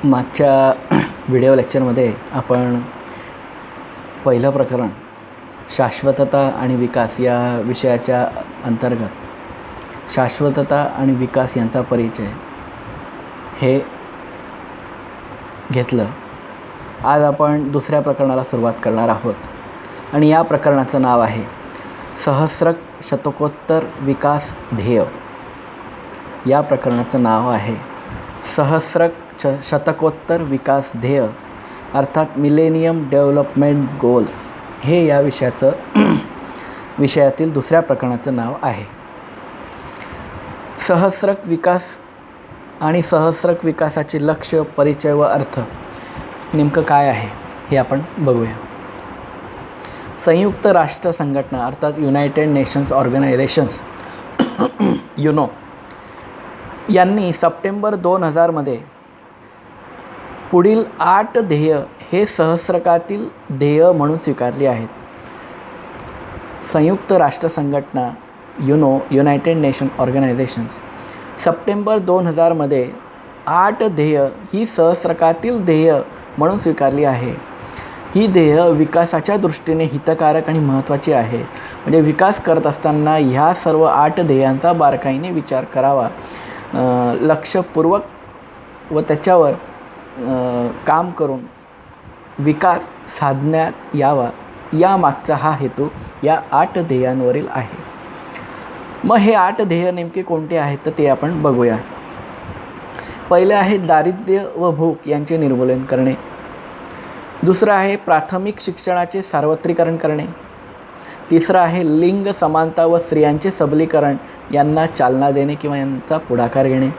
मागच्या व्हिडिओ लेक्चरमध्ये आपण पहिलं प्रकरण शाश्वतता आणि विकास या विषयाच्या अंतर्गत शाश्वतता आणि विकास यांचा परिचय हे घेतलं. आज आपण दुसऱ्या प्रकरणाला सुरुवात करणार आहोत आणि या प्रकरणाचं नाव आहे सहस्रक शतकोत्तर विकास ध्येय. या प्रकरणाचं नाव आहे सहस्रक शतकोत्तर विकास ध्येय अर्थात मिलेनियम डेव्हलपमेंट गोल्स. हे या विषयातील दुसऱ्या प्रकरणाचं नाव आहे. सहस्रक विकास आणि सहस्रक विकासाचे लक्ष्य, परिचय व अर्थ नेमकं काय आहे हे आपण बघूया. संयुक्त राष्ट्र संघटना अर्थात युनायटेड नेशन्स ऑर्गनायझेशन्स युनो यांनी सप्टेंबर 2000 पुढील 8 ध्येय हे सहस्रकातील ध्येय म्हणून स्वीकारली आहेत. संयुक्त राष्ट्र संघटना युनायटेड नेशन ऑर्गनायझेशन्स सप्टेंबर 2000 8 ध्येय ही सहस्रकातील ध्येय म्हणून स्वीकारली आहे. ही ध्येय विकासाच्या दृष्टीने हितकारक आणि महत्त्वाची आहे. म्हणजे विकास करत असताना ह्या सर्व 8 ध्येयांचा बारकाईने विचार करावा, लक्षपूर्वक व त्याच्यावर काम करून विकास साधण्यात यावा, या मागचा हा हेतू या 8 ध्येयांवरील आहे. मग हे 8 ध्येय नेमके कोणते आहेत तर ते आपण बघूया. पहिले आहे दारिद्र्य व भूक यांचे निर्मूलन करणे. दुसरं आहे प्राथमिक शिक्षणाचे सार्वत्रिकरण करणे. तिसरं आहे लिंग समानता व स्त्रियांचे सबलीकरण यांना चालना देणे किंवा यांचा पुढाकार घेणे.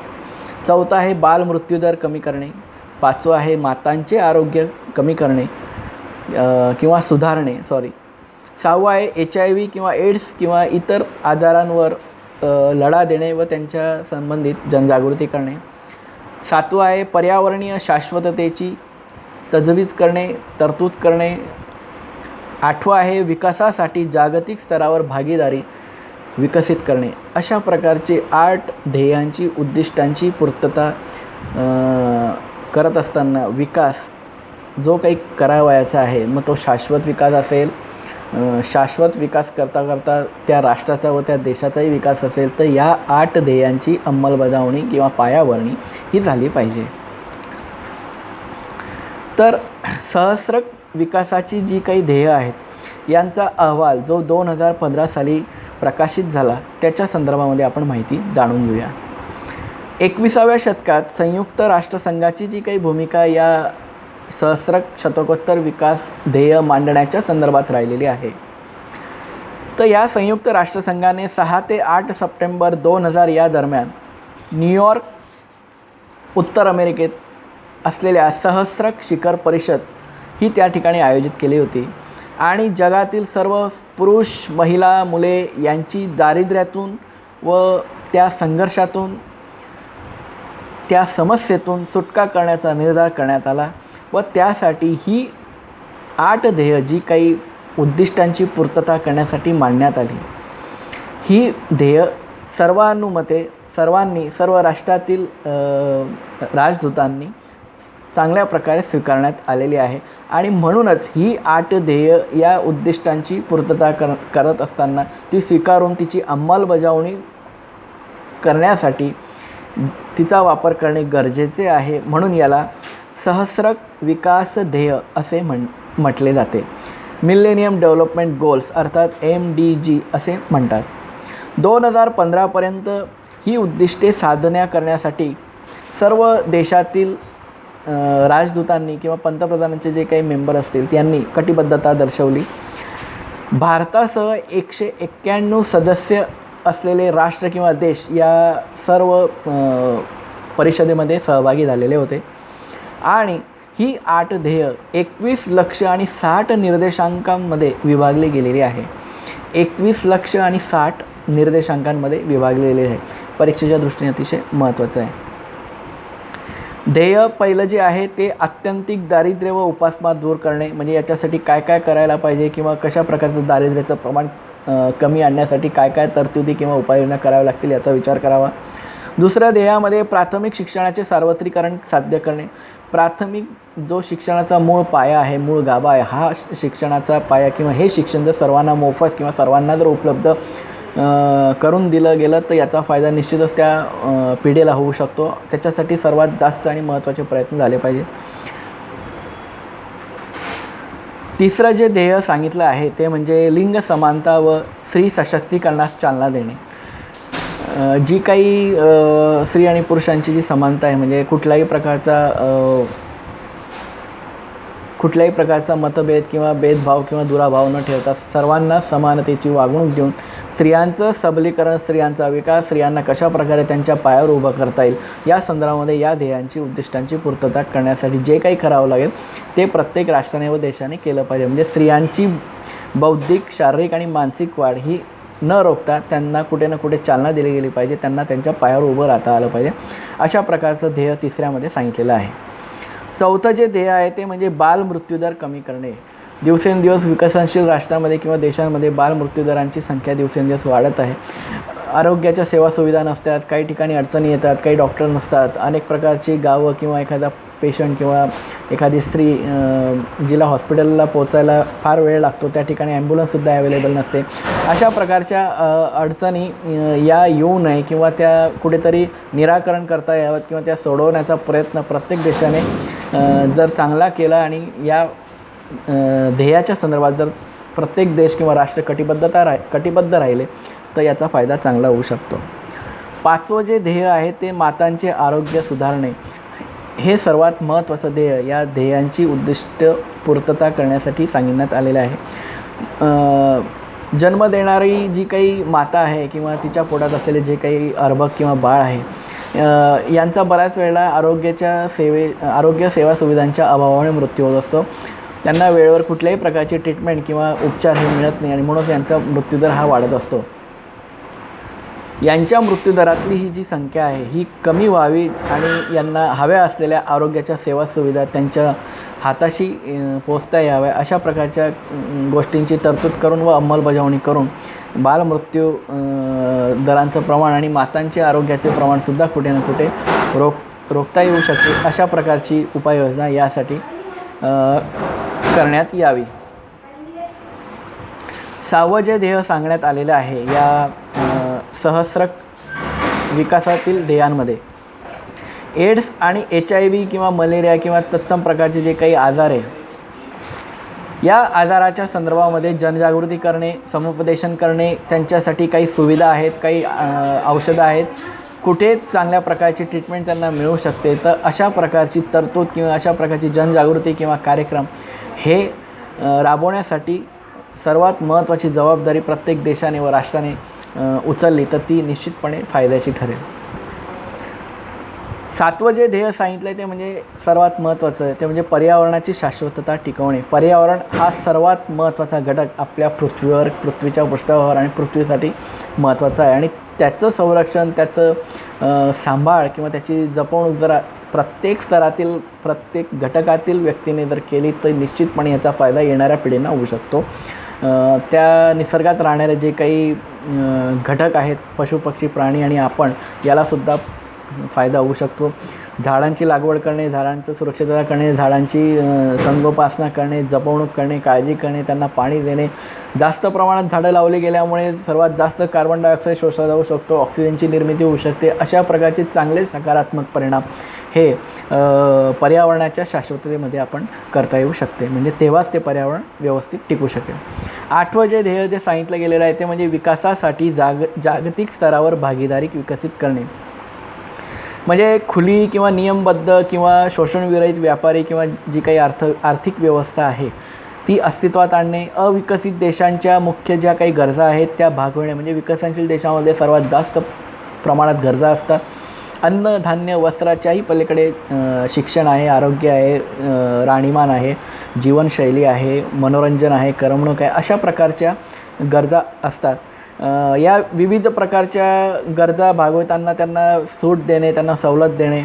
चौथं आहे बालमृत्यूदर कमी करणे. पाचवं आहे मातांचे आरोग्य कमी करणे किंवा सुधारणे. सहावं आहे HIV किंवा एड्स किंवा इतर आजारांवर लढा देणे व त्यांच्या संबंधित जनजागृती करणे. सातवं आहे पर्यावरणीय शाश्वततेची तजवीज करणे, तरतूद करणे. आठवं आहे विकासासाठी जागतिक स्तरावर भागीदारी विकसित करणे. अशा प्रकारचे 8 ध्येयांची उद्दिष्टांची पूर्तता करत असताना विकास जो काही करावयाचा आहे, मग तो शाश्वत विकास असेल, शाश्वत विकास करता करता त्या राष्ट्राचा व त्या देशाचाही विकास असेल, तर या 8 ध्येयांची अंमलबजावणी किंवा पायाभरणी ही झाली पाहिजे. तर सहस्रक विकासाची जी काही ध्येय आहेत यांचा अहवाल जो 2015 साली प्रकाशित झाला, त्याच्या संदर्भामध्ये आपण माहिती जाणून घेऊया. 21व्या शतकात संयुक्त राष्ट्रसंघाची जी काही भूमिका या सहस्रक शतकोत्तर विकास ध्येय मांडण्याच्या संदर्भात राहिलेली आहे. तर या संयुक्त राष्ट्रसंघाने 6 ते 8 सप्टेंबर 2000 या दरम्यान न्यूयॉर्क, उत्तर अमेरिकेत असलेल्या सहस्रक शिखर परिषद ही त्या ठिकाणी आयोजित केली होती आणि जगातील सर्व पुरुष, महिला, मुले यांची दारिद्र्यातून व त्या संघर्षातून, त्या समस्येतून सुटका करण्याचा निर्धार करण्यात आला व त्यासाठी ही 8 ध्येय जी काही उद्दिष्टांची पूर्तता करण्यासाठी मांडण्यात आली, ही ध्येय सर्वानुमते सर्व राष्ट्रातील राजदूतांनी चांगल्या प्रकारे स्वीकारण्यात आलेली आहे. आणि म्हणूनच ही 8 ध्येय या उद्दिष्टांची पूर्तता करत असताना ती स्वीकारून तिची अंमलबजावणी करण्यासाठी तिचा वापर करणे गरजेचे आहे. म्हणून याला सहस्रक विकास ध्येय असे म्हटले जाते. मिलेनियम डेव्हलपमेंट गोल्स अर्थात MDG असे म्हणतात. 2015पर्यंत ही उद्दिष्टे साधना करण्यासाठी सर्व देशातील राजदूतांनी किंवा पंतप्रधानांचे जे काही मेंबर असतील त्यांनी कटिबद्धता दर्शवली. भारतासह 191 सदस्य असलेले राष्ट्र किंवा देश या सर्व परिषदेमध्ये सहभागी झालेले होते आणि ही 8 ध्येय 21 लक्ष्य आणि 60 निर्देशांकांमध्ये विभागली गेलेली आहे. 21 लक्ष्य आणि 60 निर्देशांकांमध्ये विभागलेले आहे. परीक्षेच्या दृष्टीने अतिशय महत्त्वाचं आहे. ध्येय पहिलं जे आहे ते आत्यंतिक दारिद्र्य व उपासमार दूर करणे. म्हणजे याच्यासाठी काय काय करायला पाहिजे किंवा कशा प्रकारचं दारिद्र्याचं प्रमाण कमी आणण्यासाठी काय काय तरतुदी किंवा उपाययोजना कराव्या लागतील याचा विचार करावा. दुसऱ्या ध्येयामध्ये प्राथमिक शिक्षणाचे सार्वत्रिकरण साध्य करणे. प्राथमिक जो शिक्षणाचा मूळ पाया आहे, मूळ गाभा आहे, हा शिक्षणाचा पाया किंवा हे शिक्षण जर सर्वांना मोफत किंवा सर्वांना जर उपलब्ध करून दिलं गेलं तर याचा फायदा निश्चितच त्या पिढीला होऊ शकतो. त्याच्यासाठी सर्वात जास्त आणि महत्त्वाचे प्रयत्न झाले पाहिजे. तिसरं जे ध्येय सांगितलं आहे ते म्हणजे लिंग समानता व स्त्री सशक्तीकरणास चालना देणे. जी काही स्त्री आणि पुरुषांची जी समानता आहे, म्हणजे कुठल्याही प्रकारचा मतभेद किंवा भेदभाव किंवा दुराभाव न ठेवता सर्वांना समानतेची वागणूक देऊन स्त्रियांचं सबलीकरण, स्त्रियांचा विकास, स्त्रियांना कशा प्रकारे त्यांच्या पायावर उभं करता येईल या संदर्भामध्ये या ध्येयांची उद्दिष्टांची पूर्तता करण्यासाठी जे काही करावं लागेल ते प्रत्येक राष्ट्राने व देशाने केलं पाहिजे. म्हणजे स्त्रियांची बौद्धिक, शारीरिक आणि मानसिक वाढ ही न रोखता त्यांना कुठे ना कुठे चालना दिली गेली पाहिजे, त्यांना त्यांच्या पायावर उभं राहता आलं पाहिजे. अशा प्रकारचं ध्येय तिसऱ्यामध्ये सांगितलेलं आहे. चौथं जे ध्येय आहे ते म्हणजे बालमृत्यूदर कमी करणे. दिवसेंदिवस विकसनशील राष्ट्रांमध्ये किंवा देशांमध्ये बालमृत्यूदरांची संख्या दिवसेंदिवस वाढत आहे. आरोग्याच्या सेवासुविधा नसतात, काही ठिकाणी अडचणी येतात, काही डॉक्टर नसतात, अनेक प्रकारची गावं किंवा एखादा पेशंट किंवा एखादी स्त्री जिला हॉस्पिटलला पोचायला फार वेळ लागतो त्या ठिकाणी ॲम्ब्युलन्ससुद्धा अवेलेबल नसते. अशा प्रकारच्या अडचणी या येऊ नये किंवा त्या कुठेतरी निराकरण करता याव्यात किंवा त्या सोडवण्याचा प्रयत्न प्रत्येक देशाने जर चांगला केला आणि या ध्येयाच्या संदर्भात जर प्रत्येक देश किंवा राष्ट्र कटिबद्ध राहिले तर याचा फायदा चांगला होऊ शकतो. पाचवं जे ध्येय आहे ते मातांचे आरोग्य सुधारणे. हे सर्वात महत्त्वाचं ध्येय या ध्येयांची उद्दिष्ट पूर्तता करण्यासाठी सांगण्यात आलेलं आहे. जन्म देणारी जी काही माता आहे किंवा तिच्या पोटात असलेले जे काही अर्भक किंवा बाळ आहे यांचा बऱ्याच वेळेला आरोग्य सेवा सुविधांच्या अभावामुळे मृत्यू होत असतो. त्यांना वेळेवर कुठल्याही प्रकारची ट्रीटमेंट किंवा उपचार हे मिळत नाही आणि म्हणून यांचा मृत्यूदर हा वाढत असतो. यांच्या मृत्यूदरातली ही जी संख्या आहे ही कमी व्हावी आणि यांना हव्या असलेल्या आरोग्याच्या सेवा सुविधा त्यांच्या हाताशी पोचता याव्या अशा प्रकारच्या गोष्टींची तरतूद करून व अंमलबजावणी करून बालमृत्यू दरांचं प्रमाण आणि मातांचे आरोग्याचे प्रमाणसुद्धा कुठे ना कुठे रोखता येऊ शकते. अशा प्रकारची उपाययोजना यासाठी करण्यात यावी. सहावं जे ध्येय सांगण्यात आलेलं आहे या सहस्रक विकासातील ध्येयांमध्ये एड्स आणि HIV किंवा मलेरिया किंवा तत्सम प्रकारचे जे काही आजार आहे या आजाराच्या संदर्भामध्ये जनजागृती करणे, समुपदेशन करणे, त्यांच्यासाठी काही सुविधा आहेत, काही औषधं आहेत, कुठे चांगल्या प्रकारची ट्रीटमेंट त्यांना मिळू शकते. तर अशा प्रकारची तरतूद किंवा अशा प्रकारची जनजागृती किंवा कार्यक्रम हे राबवण्यासाठी सर्वात महत्त्वाची जबाबदारी प्रत्येक देशाने व राष्ट्राने उचलली तर ती निश्चितपणे फायद्याची ठरेल. सातवं जे ध्येय सांगितलं आहे ते म्हणजे सर्वात महत्त्वाचं आहे ते म्हणजे पर्यावरणाची शाश्वतता टिकवणे. पर्यावरण हा सर्वात महत्त्वाचा घटक आपल्या पृथ्वीवर, पृथ्वीच्या पृष्ठावर आणि पृथ्वीसाठी महत्त्वाचा आहे आणि त्याचं संरक्षण, त्याचं सांभाळ किंवा त्याची जपवणूक जर प्रत्येक स्तरातील, प्रत्येक घटकातील व्यक्तीने जर केली तर निश्चितपणे याचा फायदा येणाऱ्या पिढींना होऊ शकतो. त्या निसर्गात राहणारे जे काही घटक आहेत, पशु पक्षी प्राणी आणि आपण यालासुद्धा फायदा होऊ शकतो. झाडांची लागवड करणे, झाडांचं सुरक्षितता करणे, झाडांची संगोपासना करणे, जपवणूक करणे, काळजी करणे, त्यांना पाणी देणे. जास्त प्रमाणात झाडं लावली गेल्यामुळे सर्वात जास्त कार्बन डायऑक्साईड शोषला जाऊ शकतो, ऑक्सिजनची निर्मिती होऊ शकते. अशा प्रकारचे चांगले सकारात्मक परिणाम हे पर्यावरणाच्या शाश्वततेमध्ये आपण करता येऊ शकते. म्हणजे तेव्हाच ते पर्यावरण व्यवस्थित टिकू शकेल. आठवं जे ध्येय जे सांगितलं गेलेलं आहे ते म्हणजे विकासासाठी जागतिक स्तरावर भागीदारी विकसित करणे. म्हणजे खुली किंवा नियमबद्ध किंवा शोषणविरहित व्यापारी किंवा जी काही आर्थिक व्यवस्था आहे ती अस्तित्वात आणणे. अविकसित देशांच्या मुख्य ज्या काही गरजा आहेत त्या भागवणे. म्हणजे विकसनशील देशामध्ये सर्वात जास्त प्रमाणात गरजा असतात. अन्न, धान्य, वस्त्राच्याही पलीकडे शिक्षण आहे, आरोग्य आहे, राहणीमान आहे, जीवनशैली आहे, मनोरंजन आहे, करमणूक आहे, अशा प्रकारच्या गरजा असतात. या विविध प्रकारच्या गरजा भागवताना त्यांना सूट देणे, त्यांना सवलत देणे,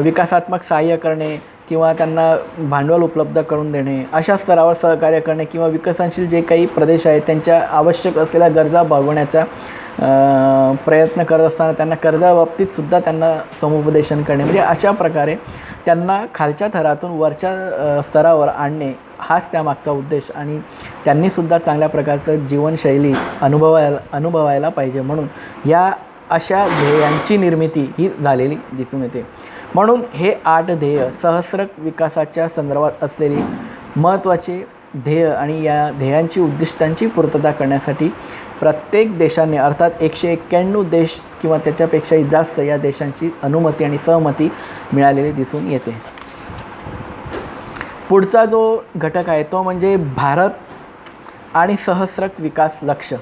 विकासात्मक सहाय्य करणे किंवा त्यांना भांडवल उपलब्ध करून देणे, अशा स्तरावर सहकार्य करणे किंवा विकसनशील जे काही प्रदेश आहेत त्यांच्या आवश्यक असलेल्या गरजा भागवण्याचा प्रयत्न करत असताना त्यांना कर्जाबाबतीतसुद्धा त्यांना समुपदेशन करणे, म्हणजे अशा प्रकारे त्यांना खालच्या थरातून वरच्या स्तरावर आणणे हाच त्यामागचा उद्देश. आणि त्यांनीसुद्धा चांगल्या प्रकारचं जीवनशैली अनुभवायला पाहिजे, म्हणून या अशा ध्येयांची निर्मिती ही झालेली दिसून येते. म्हणून हे 8 ध्येय सहस्त्रक विकासाच्या संदर्भात असलेली महत्त्वाचे ध्येय आणि या ध्येयांची उद्दिष्टांची पूर्तता करण्यासाठी प्रत्येक देशाने अर्थात 191 देश किंवा त्याच्यापेक्षाही जास्त या देशांची अनुमती आणि सहमती मिळालेली दिसून येते. पुढचा जो घटक आहे तो म्हणजे भारत आणि सहस्त्रक विकास लक्ष्य.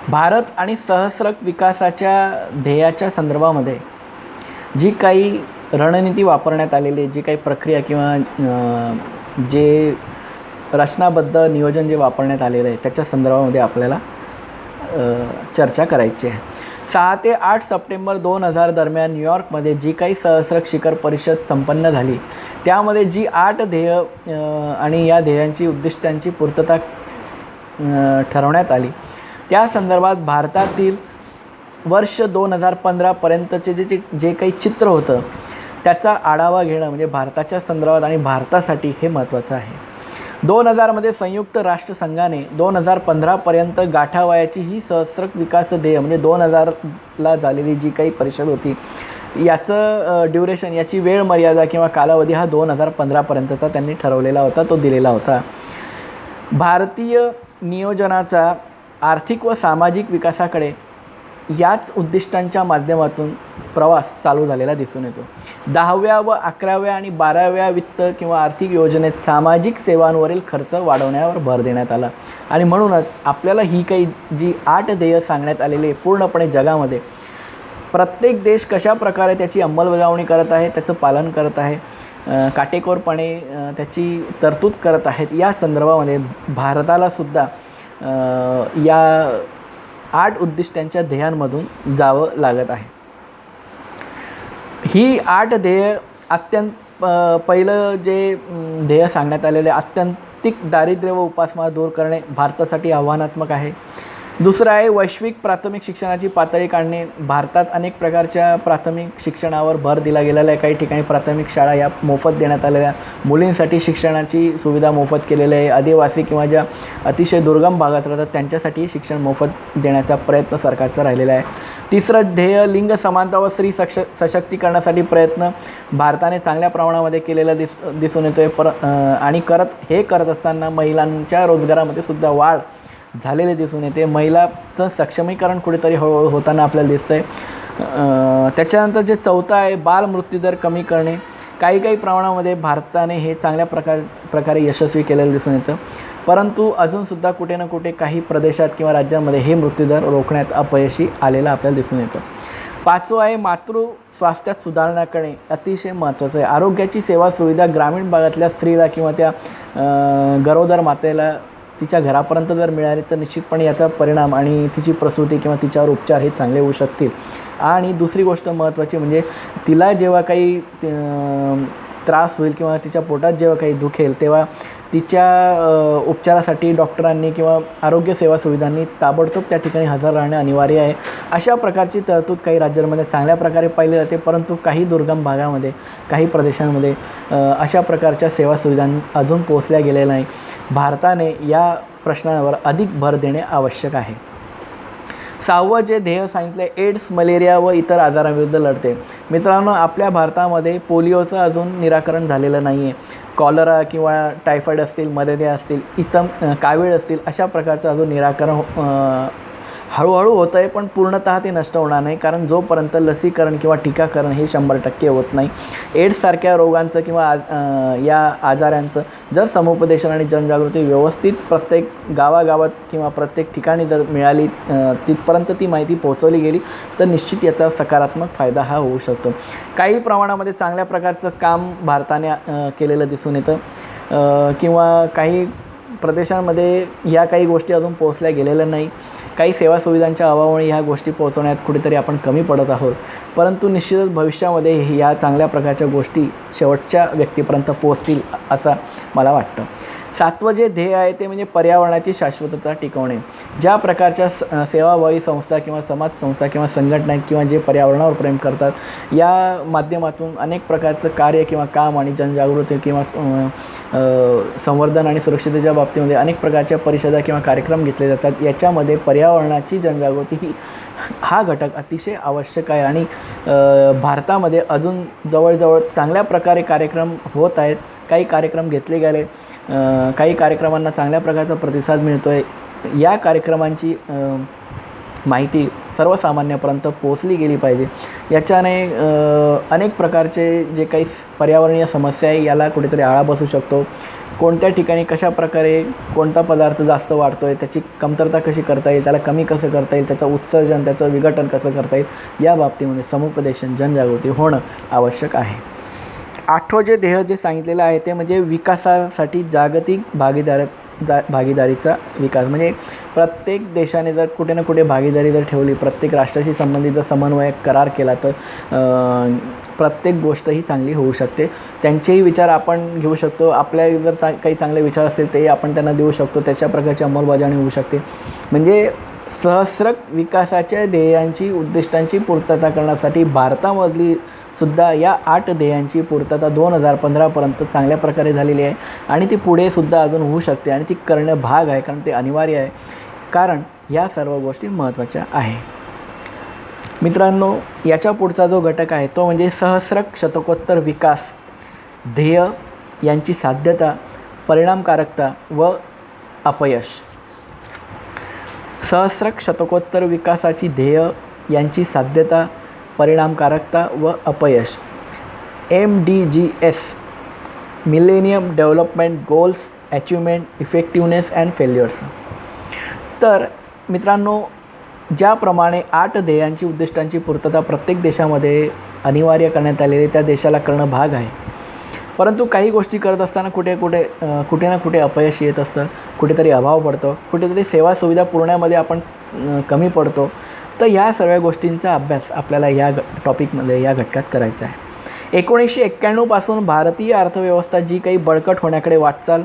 भारत आणि सहस्त्रक विकासाच्या ध्येयाच्या संदर्भामध्ये जी काही रणनीती वापरण्यात आलेली, जी काही प्रक्रिया किंवा जे रचनाबद्ध नियोजन जे वापरण्यात आलेलं आहे त्याच्या संदर्भामध्ये आपल्याला चर्चा करायची आहे. 6 ते 8 सप्टेंबर 2000 दरम्यान न्यूयॉर्कमध्ये जी काही सहस्त्रक शिखर परिषद संपन्न झाली त्यामध्ये जी 8 ध्येय आणि या ध्येयांची उद्दिष्टांची पूर्तता ठरवण्यात आली त्या संदर्भात भारतातील वर्ष 2015पर्यंतचे जे काही चित्र होतं त्याचा आढावा घेणं म्हणजे भारताच्या संदर्भात आणि भारतासाठी हे महत्त्वाचं आहे. 2000मध्ये संयुक्त राष्ट्रसंघाने 2015पर्यंत गाठावयाची ही सहस्त्रक विकास ध्येय म्हणजे 2000ला झालेली जी काही परिषद होती याचं ड्युरेशन, याची वेळ मर्यादा किंवा कालावधी हा 2015पर्यंतचा त्यांनी ठरवलेला होता, तो दिलेला होता. भारतीय नियोजनाचा आर्थिक व सामाजिक विकासाकडे याच उद्दिष्टांच्या माध्यमातून प्रवास चालू झालेला दिसून येतो. 10व्या व 11व्या आणि 12व्या वित्त किंवा आर्थिक योजनेत सामाजिक सेवांवरील खर्च वाढवण्यावर भर देण्यात आला आणि म्हणूनच आपल्याला ही काही जी 8 ध्येय सांगण्यात आलेली पूर्णपणे जगामध्ये प्रत्येक देश कशा प्रकारे त्याची अंमलबजावणी करत आहे, त्याचं पालन करत आहे, काटेकोरपणे त्याची तरतूद करत आहेत, या संदर्भामध्ये भारतालासुद्धा या 8 उद्दिष्टांच्या ध्येयांमधून जावं लागत आहे. ही 8 ध्येय पहिलं जे ध्येय सांगण्यात आलेले आत्यंतिक दारिद्र्य व उपासमार दूर करणे भारतासाठी आव्हानात्मक आहे. दुसरं आहे वैश्विक प्राथमिक शिक्षणाची पातळी काढणे. भारतात अनेक प्रकारच्या प्राथमिक शिक्षणावर भर दिला गेलेला आहे. काही ठिकाणी प्राथमिक शाळा या मोफत देण्यात आलेल्या, मुलींसाठी शिक्षणाची सुविधा मोफत केलेली आहे. आदिवासी किंवा ज्या अतिशय दुर्गम भागात राहतात त्यांच्यासाठी शिक्षण मोफत देण्याचा प्रयत्न सरकारचा राहिलेला आहे. तिसरं ध्येय लिंग समानता व स्त्री सशक्तीकरणासाठी प्रयत्न भारताने चांगल्या प्रमाणामध्ये केलेला दिसून येतो आहे. आणि करत असताना महिलांच्या रोजगारामध्ये सुद्धा वाढ झालेले दिसून येते. महिलाचं सक्षमीकरण कुठेतरी हळूहळू होताना आपल्याला दिसतं आहे. त्याच्यानंतर जे चौथं आहे बाल मृत्यूदर कमी करणे. काही प्रमाणामध्ये भारताने हे चांगल्या प्रकारे यशस्वी केलेलं दिसून येतं, परंतु अजूनसुद्धा कुठे ना कुठे काही प्रदेशात किंवा राज्यांमध्ये हे मृत्यूदर रोखण्यात अपयशी आलेलं आपल्याला दिसून येतं. 5वं आहे मातृ स्वास्थ्यात सुधारणा करणे. अतिशय महत्त्वाचं आहे. आरोग्याची सेवा सुविधा ग्रामीण भागातल्या स्त्रीला किंवा त्या गरोदर मातेला तिच्या घरापर्यंत जर मिळाली तर निश्चितपणे याचा परिणाम आणि तिची प्रसूती किंवा तिच्यावर उपचार हे चांगले होऊ शकतील. आणि दुसरी गोष्ट महत्त्वाची म्हणजे तिला जेव्हा काही त्रास होईल किंवा तिच्या पोटात जेव्हा काही दुखेल तेव्हा तिच्या उपचारासाठी डॉक्टरांनी किंवा आरोग्य सेवा सुविधांनी ताबडतोब त्या ठिकाणी हजर राहणे अनिवार्य आहे. अशा प्रकारची तरतूद काही राज्यांमध्ये चांगल्या प्रकारे पाहिली जाते, परंतु काही दुर्गम भागामध्ये काही प्रदेशांमध्ये अशा प्रकारच्या सेवा सुविधां अजून पोहोचल्या गेलेल्या नाही. भारताने या प्रश्नावर अधिक भर देणे आवश्यक आहे. 6वं जे ध्येय सांगितलं आहे एड्स, मलेरिया व इतर आजारांविरुद्ध लढते. मित्रांनो, आपल्या भारतामध्ये पोलिओचं अजून निराकरण झालेलं नाही आहे. कॉलरा किंवा टायफॉईड असतील, मलेरिया असतील, कावीळ असतील, अशा प्रकारचं अजून निराकरण हळूहळू होतं आहे, पण पूर्णतः ते नष्ट होणार नाही, कारण जोपर्यंत लसीकरण किंवा टीकाकरण हे 100% होत नाही. एड्ससारख्या रोगांचं किंवा या आजारांचं जर समुपदेशन आणि जनजागृती व्यवस्थित प्रत्येक गावागावात किंवा प्रत्येक ठिकाणी जर मिळाली, तिथपर्यंत ती माहिती पोहोचवली गेली तर निश्चित याचा सकारात्मक फायदा हा होऊ शकतो. काही प्रमाणामध्ये चांगल्या प्रकारचं काम भारताने केलेलं दिसून येतं किंवा काही प्रदेशांमध्ये ह्या काही गोष्टी अजून पोहोचल्या गेलेल्या नाही. काही सेवा सुविधांच्या अभावामुळे ह्या गोष्टी पोहोचवण्यात कुठेतरी आपण कमी पडत आहोत. परंतु निश्चितच भविष्यामध्ये ह्या चांगल्या प्रकारच्या गोष्टी शेवटच्या व्यक्तीपर्यंत पोहोचतील असं मला वाटतं. 7वं जे ध्येय आहे ते म्हणजे पर्यावरणाची शाश्वतता टिकवणे. ज्या प्रकारच्या सेवाभावी संस्था किंवा समाज संस्था किंवा संघटना किंवा जे पर्यावरणावर प्रेम करतात, या माध्यमातून अनेक प्रकारचं कार्य किंवा काम आणि जनजागृती किंवा संवर्धन आणि सुरक्षिततेच्या बाबतीमध्ये अनेक प्रकारच्या परिषदा किंवा कार्यक्रम घेतले जातात. याच्यामध्ये पर्यावरणाची जनजागृती ही हा घटक अतिशय आवश्यक आहे. आणि भारतामध्ये अजून जवळजवळ चांगल्या प्रकारे कार्यक्रम होत आहेत. काही कार्यक्रम घेतले गेले, काही कार्यक्रमांना चांगल्या प्रकारचा प्रतिसाद मिळतो आहे. या कार्यक्रमांची माहिती सर्वसामान्यापर्यंत पोहोचली गेली पाहिजे. याच्याने अनेक प्रकारचे जे काही पर्यावरणीय समस्या आहे याला कुठेतरी आळा बसू शकतो. कोणत्या ठिकाणी कशा प्रकारे कोणता पदार्थ जास्त वाढतो आहे, त्याची कमतरता कशी करता येईल, त्याला कमी कसं करता येईल, त्याचं उत्सर्जन, त्याचं विघटन कसं करता येईल, या बाबतीमध्ये समुपदेशन, जनजागृती होणं आवश्यक आहे. 8वं जे ध्येय जे सांगितलेलं आहे ते म्हणजे विकासासाठी जागतिक भागीदारीचा विकास. म्हणजे प्रत्येक देशाने जर कुठे ना कुठे भागीदारी जर ठेवली, प्रत्येक राष्ट्राशी संबंधित जर समन्वय करार केला तर प्रत्येक गोष्ट ही चांगली होऊ शकते. त्यांचेही विचार आपण घेऊ शकतो. आपल्या जर काही चांगले विचार असतील तेही आपण त्यांना देऊ शकतो. त्याच्या प्रकारची अंमलबजावणी होऊ शकते. म्हणजे सहस्रक विकासाच्या ध्येयांची उद्दिष्टांची पूर्तता करण्यासाठी भारतामधली सुद्धा या 8 ध्येयांची पूर्तता 2015पर्यंत चांगल्या प्रकारे झालेली आहे. आणि ती पुढे सुद्धा अजून होऊ शकते आणि ती करणं भाग आहे, कारण ते अनिवार्य आहे, कारण या सर्व गोष्टी महत्त्वाच्या आहे. मित्रांनो, याच्या पुढचा जो घटक आहे तो म्हणजे सहस्रक शतकोत्तर विकास ध्येय यांची साध्यता, परिणामकारकता व अपयश. सहस्रक शतकोत्तर विकासाची ध्येय यांची साध्यता, परिणामकारकता व अपयश. MDGs millennium development goals achievement, effectiveness and failures. तर मित्रांनो, ज्याप्रमाणे 8 ध्येयांची उद्दिष्टांची पूर्तता प्रत्येक देशामध्ये अनिवार्य करण्यात आलेली, त्या देशाला करणं भाग आहे. परंतु काही गोष्टी करत असताना कुठे ना कुठे अपयश येत असतं, कुठेतरी अभाव पडतो, कुठेतरी सेवा सुविधा पुरवण्यामध्ये आपण कमी पडतो. तर या सर्व गोष्टींचा अभ्यास आपल्याला या टॉपिकमध्ये, या घटकात करायचा आहे. 1991 पासून भारतीय अर्थव्यवस्था जी काही बळकट होण्याकडे वाटचाल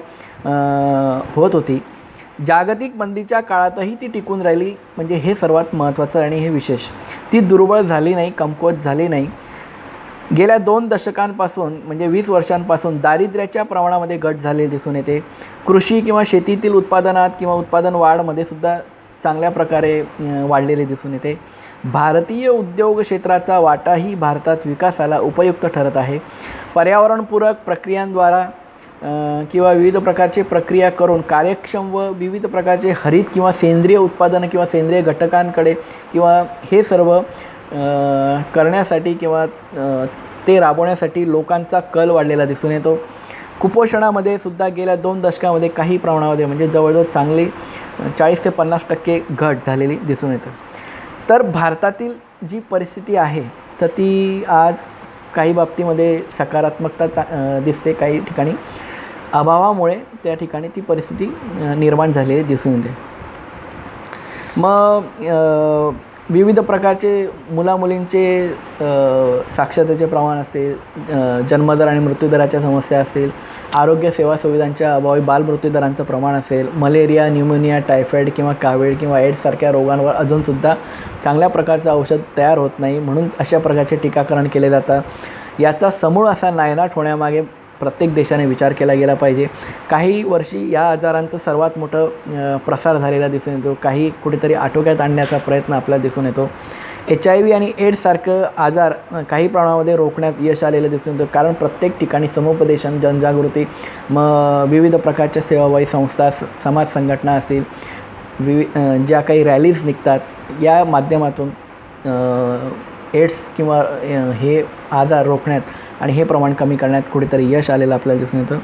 होत होती, जागतिक मंदीच्या काळातही ती टिकून राहिली. म्हणजे हे सर्वात महत्त्वाचं आणि हे विशेष. ती दुर्बळ झाली नाही, कमकुवत झाली नाही. गेल्या 2 दशकांपासून म्हणजे 20 वर्षांपासून दारिद्र्याच्या प्रमाणामध्ये घट झालेली दिसून येते. कृषी किंवा शेतीतील उत्पादनात किंवा उत्पादन वाढमध्ये सुद्धा चांगल्या प्रकारे वाढलेले दिसून येते. भारतीय उद्योग क्षेत्राचा वाटाही भारतात विकासाला उपयुक्त ठरत आहे. पर्यावरणपूरक प्रक्रियांद्वारा किंवा विविध प्रकारचे प्रक्रिया करून कार्यक्षम व विविध प्रकारचे हरित किंवा सेंद्रिय उत्पादनं किंवा सेंद्रिय घटकांकडे किंवा हे सर्व करण्यासाठी किंवा ते राबवण्यासाठी लोकांचा कल वाढलेला दिसून येतो. कुपोषणामध्ये सुद्धा गेल्या 2 दशकामध्ये काही प्रमाणामध्ये म्हणजे जवळजवळ चांगली 40 ते 50% घट झालेली दिसून येते. तर भारतातील जी परिस्थिती आहे तर ती आज काही बाबतीमध्ये सकारात्मकता दिसते, काही ठिकाणी अभावामुळे त्या ठिकाणी ती परिस्थिती निर्माण झालेली दिसून येते. मग विविध प्रकारचे मुलामुलींचे साक्षरतेचे प्रमाण असतील, जन्मदर आणि मृत्यूदराच्या समस्या असतील, आरोग्य सेवा सुविधांच्या अभावी बालमृत्यूदरांचं प्रमाण असेल, मलेरिया, न्यूमोनिया, टायफॉईड किंवा कावीळ किंवा एड्ससारख्या रोगांवर अजूनसुद्धा चांगल्या प्रकारचं औषध तयार होत नाही, म्हणून अशा प्रकारचे टीकाकरण केले जातात. याचा समूळ असा नायनाट होण्यामागे प्रत्येक देशाने विचार केला गेला पाहिजे. काही वर्षी या आजारांचं सर्वात मोठं प्रसार झालेला दिसून येतो. काही कुठेतरी आटोक्यात आणण्याचा प्रयत्न आपल्याला दिसून येतो. HIV आणि एड्ससारखं आजार काही प्रमाणामध्ये रोखण्यात यश आलेलं दिसून येतं, कारण प्रत्येक ठिकाणी समुपदेशन, जनजागृती, विविध प्रकारच्या सेवाभावी संस्था, समाज संघटना असतील, ज्या काही रॅलीज निघतात, या माध्यमातून एड्स किंवा हे आजार रोखण्यात आणि हे प्रमाण कमी करण्यात कुठेतरी यश आलेलं आपल्याला दिसून येतं.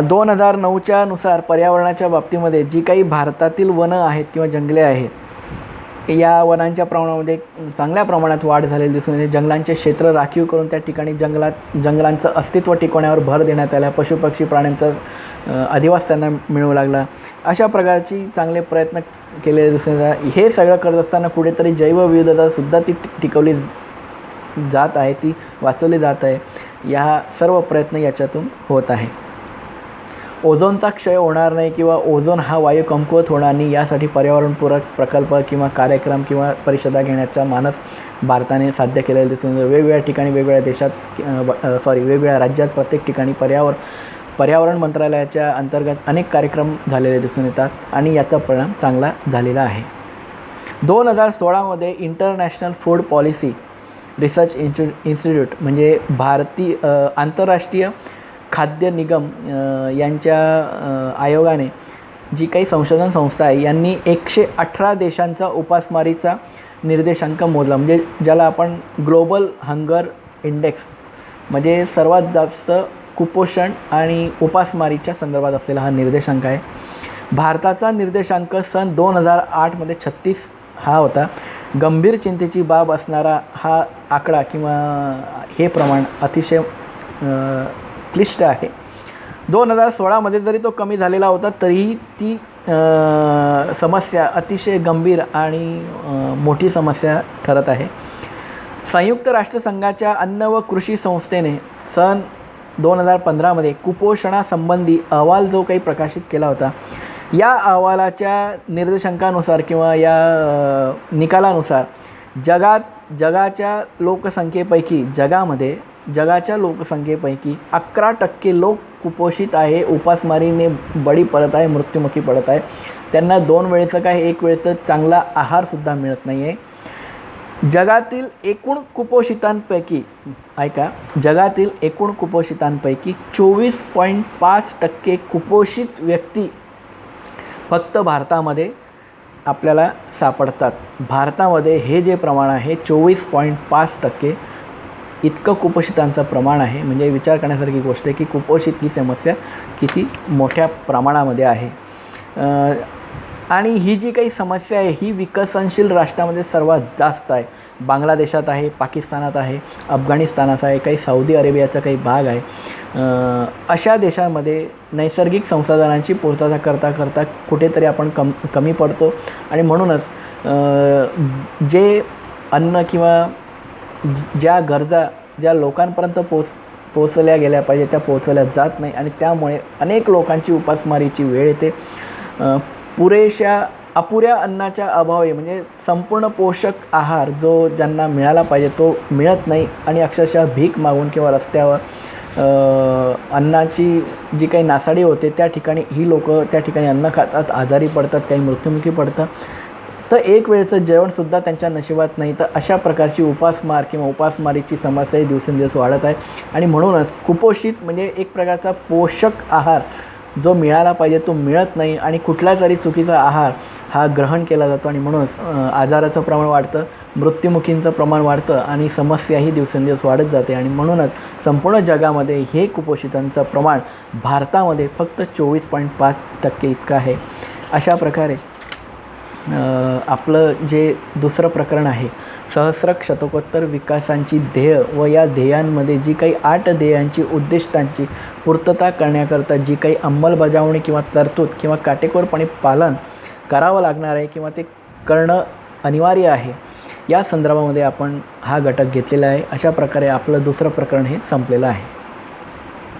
2009च्या नुसार पर्यावरणाच्या बाबतीमध्ये जी काही भारतातील वनं आहेत किंवा जंगले आहेत या वनांच्या प्रमाणामध्ये चांगल्या प्रमाणात वाढ झालेली दिसून येते. जंगलांचे क्षेत्र राखीव करून त्या ठिकाणी जंगलांचं अस्तित्व टिकवण्यावर भर देण्यात आला. पशुपक्षी प्राण्यांचा अधिवास त्यांना मिळू लागला. अशा प्रकारची चांगले प्रयत्न केलेले दिसून येतात. हे सगळं करत असताना कुठेतरी जैवविविधतासुद्धा ती टिकवली जात आहे, ती वाचवली जात आहे. या सर्व प्रयत्न याच्यातून होत आहे. ओझोनचा क्षय होणार नाही किंवा ओझोन हा वायू कमकुवत होणार नाही यासाठी पर्यावरणपूरक प्रकल्प किंवा कार्यक्रम किंवा परिषदा घेण्याचा मानस भारताने साध्य केलेला दिसून येतो. वेगवेगळ्या ठिकाणी वेगवेगळ्या देशात वेगवेगळ्या राज्यात प्रत्येक ठिकाणी पर्यावरण मंत्रालयाच्या अंतर्गत अनेक कार्यक्रम झालेले दिसून येतात आणि याचा परिणाम चांगला झालेला आहे. 2016मध्ये international food policy research institute म्हणजे आंतरराष्ट्रीय खाद्य निगम यांच्या आयोगाने जी काही संशोधन संस्था आहे यांनी 118 देशांचा उपासमारीचा निर्देशांक मोजला. म्हणजे ज्याला आपण ग्लोबल हंगर इंडेक्स म्हणजे सर्वात जास्त कुपोषण आणि उपासमारीच्या संदर्भात असलेला हा निर्देशांक आहे. भारताचा निर्देशांक सन 2008मध्ये 36 हा होता. गंभीर चिंतेची बाब असणारा हा आकडा किंवा हे प्रमाण अतिशय क्लिष्ट आहे. 2016मध्ये जरी तो कमी झालेला होता तरीही ती समस्या अतिशय गंभीर आणि मोठी समस्या ठरत आहे. संयुक्त राष्ट्रसंघाच्या अन्न व कृषी संस्थेने सन 2015मध्ये कुपोषणासंबंधी अहवाल जो काही प्रकाशित केला होता, या अहवालाच्या निर्देशांकानुसार किंवा या निकालानुसार जगाच्या लोकसंख्येपैकी जगाच्या लोकसंख्येपैकी 11% लोक कुपोषित आहे, उपासमारीने बळी पडत आहे, मृत्युमुखी पडत आहे. त्यांना 2 वेळेचं काय 1 वेळेचं चांगला आहारसुद्धा मिळत नाही आहे. जगातील एकूण कुपोषितांपैकी 24.5% कुपोषित व्यक्ती फक्त भारतामध्ये आपल्याला सापडतात. भारतामध्ये हे जे प्रमाण आहे 24.5% इतकं कुपोषितांचं प्रमाण आहे. म्हणजे विचार करण्यासारखी गोष्ट आहे की कुपोषित ही समस्या किती मोठ्या प्रमाणामध्ये आहे. आणि ही जी काही समस्या आहे ही विकसनशील राष्ट्रामध्ये सर्वात जास्त आहे. बांगलादेशात आहे, पाकिस्तानात आहे, अफगाणिस्तानात आहे, काही सौदी अरेबियाचा काही भाग आहे. अशा देशांमध्ये नैसर्गिक संसाधनांची पूर्तता करता कुठेतरी आपण कमी पडतो आणि म्हणूनच जे अन्न किंवा ज्या गरजा ज्या लोकांपर्यंत पोचल्या गेल्या पाहिजे त्या पोचवल्या जात नाही आणि त्यामुळे अनेक लोकांची उपासमारीची वेळ येते. अपुऱ्या अन्नाच्या अभावी म्हणजे संपूर्ण पोषक आहार जो ज्यांना मिळाला पाहिजे तो मिळत नाही आणि अक्षरशः भीक मागून किंवा रस्त्यावर अन्नाची जी काही नासाडी होते त्या ठिकाणी ही लोकं त्या ठिकाणी अन्न खातात, आजारी पडतात, काही मृत्युमुखी पडतात. तर एक वेळचं जेवणसुद्धा त्यांच्या नशिबात नाही. तर अशा प्रकारची उपासमार किंवा उपासमारीची समस्या दिवसेंदिवस वाढत आहे आणि म्हणूनच कुपोषित म्हणजे एक प्रकारचा पोषक आहार जो मिळाला पाहिजे तो मिळत नाही आणि कुठला तरी चुकीचा आहार हा ग्रहण केला जातो आणि म्हणूनच आजाराचं प्रमाण वाढतं, मृत्युमुखींचं प्रमाण वाढतं आणि समस्याही दिवसेंदिवस वाढत जाते आणि म्हणूनच संपूर्ण जगामध्ये हे कुपोषितांचं प्रमाण भारतामध्ये फक्त 24.5% इतकं आहे. अशा प्रकारे आपलं जे दुसरं प्रकरण आहे सहस्त्रक शतकोत्तर विकासांची ध्येय व या ध्येयांमध्ये जी काही 8 ध्येयांची उद्दिष्टांची पूर्तता करण्याकरता जी काही अंमलबजावणी किंवा तरतूद किंवा काटेकोरपणे पालन करावं लागणार आहे किंवा ते करणं अनिवार्य आहे या संदर्भामध्ये आपण हा घटक घेतलेला आहे. अशा प्रकारे आपलं दुसरं प्रकरण हे संपलेलं आहे.